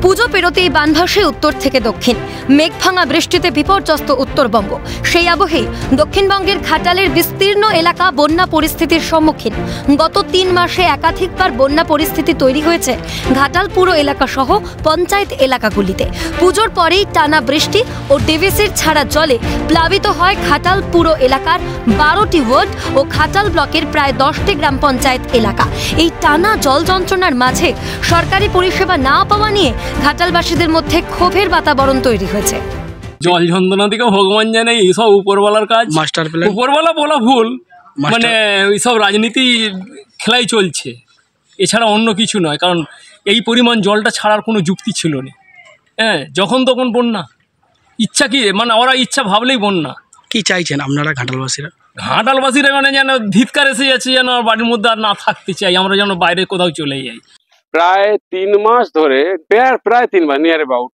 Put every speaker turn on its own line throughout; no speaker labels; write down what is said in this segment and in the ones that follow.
পুজো পেরোতেই বানভাসে উত্তর থেকে দক্ষিণ, মেঘ ভাঙা বৃষ্টিতে বিপর্যস্ত উত্তরবঙ্গ। সেই আবহেই দক্ষিণবঙ্গের ঘাটালের বিস্তীর্ণ এলাকা বন্যা পরিস্থিতির সম্মুখীন। গত 3 মাসে একাধিকবার বন্যা পরিস্থিতি তৈরি হয়েছে ঘাটাল পুরো এলাকা সহ পঞ্চায়েত এলাকাগুলিতে। পুজোর পরেই টানা বৃষ্টি ও ডিভিসির ছাড়া জলে প্লাবিত হয় ঘাটাল পুরো এলাকার 12টি ওয়ার্ড ও ঘাটাল ব্লকের প্রায় 10টি গ্রাম পঞ্চায়েত এলাকা। এই টানা জল যন্ত্রণার মাঝে সরকারি পরিষেবা না পাওয়া নিয়ে ঘাটালবাসীদের মধ্যে ক্ষোভের বাতাবরণ তৈরি হয়েছে।
জল যন্ত্রণা থেকে ভগবান জানে, এইসব উপরওয়ালার কাজ। মাস্টার প্ল্যান উপরওয়ালা বলা ভুল, মানে এইসব রাজনীতি খেলাই চলছে, এছাড়া অন্য কিছু নয়। কারণ এই পরিমাণ জলটা ছাড়ার কোনো যুক্তি ছিল না। হ্যাঁ, যখন তখন বন্যা, ইচ্ছা কি মানে ওরা ইচ্ছা ভাবলেই বন্যা।
কি চাইছেন আপনারা ঘাটালবাসীরা?
ঘাটালবাসীরা মানে যেন ধিৎকার এসে যাচ্ছে, যেন বাড়ির মধ্যে আর না থাকতে চাই, আমরা যেন বাইরে কোথাও চলে যাই।
প্রায় 3 মাস ধরে, প্রায় 3 মাস, নিয়ার অ্যাবাউট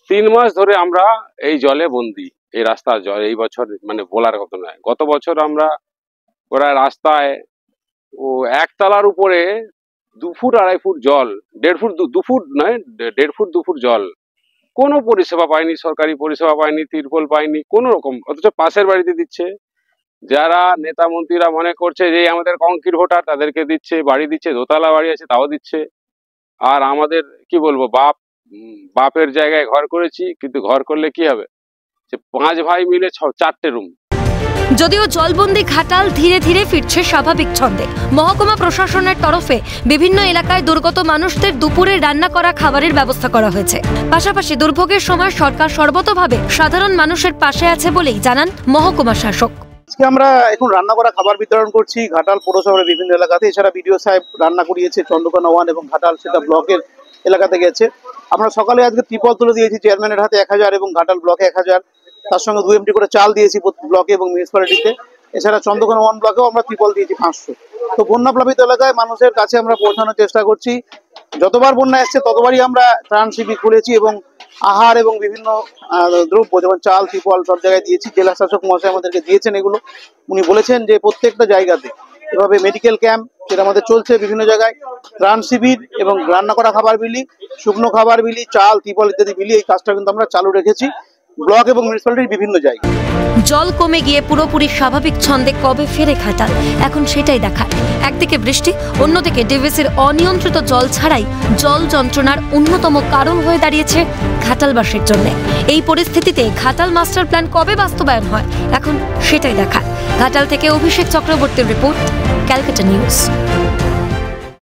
3 মাস ধরে আমরা এই জলে বন্দি। এই রাস্তার জল এই বছর মানে বলার কথা নয়। গত বছর আমরা ওরা রাস্তায় ও একতলার উপরে 2 ফুট 2.5 ফুট জল, 1.5 ফুট 2 ফুট নয়, 1.5 ফুট 2 ফুট জল। কোনো পরিষেবা পায়নি, সরকারি পরিষেবা পায়নি, তিরপল পায়নি কোনো রকম। অথচ পাশের বাড়িতে দিচ্ছে। যারা নেতা মন্ত্রীরা মনে করছে যে আমাদের কংক্রিট ভোটার, তাদেরকে দিচ্ছে, বাড়ি দিচ্ছে, দোতলা বাড়ি আছে তাও দিচ্ছে। আর আমাদের কি বলবো, বাপের জায়গায় ঘর করেছি, কিন্তু ঘর করলে কি হবে, যে 5 ভাই মিলে 4টে রুম।
যদিও জলবন্দি ঘাটাল ধীরে ধীরে ফিরছে স্বাভাবিক ছন্দে। মহকুমা প্রশাসনের তরফে বিভিন্ন এলাকায় দুর্গত মানুষদের দুপুরে রান্না করা খাবারের ব্যবস্থা করা হয়েছে। পাশাপাশি দুর্ভোগের সময় সরকার সর্বতোভাবে সাধারণ মানুষের পাশে আছে বলেই জানান মহকুমা শাসক।
আজকে আমরা এখন রান্না করা খাবার বিতরণ করছি ঘাটাল পৌরসভার বিভিন্ন এলাকাতে। এছাড়া বিডিও সাহেব রান্না করিয়েছে চন্দ্রকোনা 1 এবং ঘাটাল সেটা ব্লকের এলাকাতে গেছে। আমরা সকালে আজকে ত্রিপল তুলে দিয়েছি চেয়ারম্যানের হাতে 1000 এবং ঘাটাল ব্লকে 1000, তার সঙ্গে 2 MT করে চাল দিয়েছি ব্লকে এবং মিউনিসিপ্যালিটিতে। এছাড়া চন্দ্রকোনা 1 ব্লকেও আমরা ত্রিপল দিয়েছি 500। তো বন্যা প্লাবিত এলাকায় মানুষের কাছে আমরা পৌঁছানোর চেষ্টা করছি। যতবার বন্যা এসছে ততবারই আমরা ত্রাণ শিবির খুলেছি এবং আহার এবং বিভিন্ন দ্রব্য যেমন চাল, ত্রিপল সব জায়গায় দিয়েছি। জেলা শাসক মহাশয় আমাদেরকে দিয়েছেন এগুলো। উনি বলেছেন যে প্রত্যেকটা জায়গাতে এভাবে মেডিকেল ক্যাম্প যেটা আমাদের চলছে বিভিন্ন জায়গায়, ত্রাণ শিবির এবং রান্না করা খাবার বিলি, শুকনো খাবার বিলি, চাল, ত্রিপল ইত্যাদি বিলি, এই কাজটা কিন্তু আমরা চালু রেখেছি ব্লক এবং মিউনিসিপ্যালিটির বিভিন্ন জায়গায়।
জল কমে গিয়ে পুরোপুরি স্বাভাবিক ছন্দে কবে ফেরে ঘাটাল, এখন সেটাই দেখার। একদিকে বৃষ্টি, অন্যদিকে ডিভিসির অনিয়ন্ত্রিত জল ছাড়াই জল যন্ত্রণার অন্যতম কারণ হয়ে দাঁড়িয়েছে ঘাটালবাসীর জন্য। এই পরিস্থিতিতে ঘাটাল মাস্টার প্ল্যান কবে বাস্তবায়ন হয়, এখন সেটাই দেখার। ঘাটাল থেকে অভিষেক চক্রবর্তীর রিপোর্ট, ক্যালকাটা নিউজ।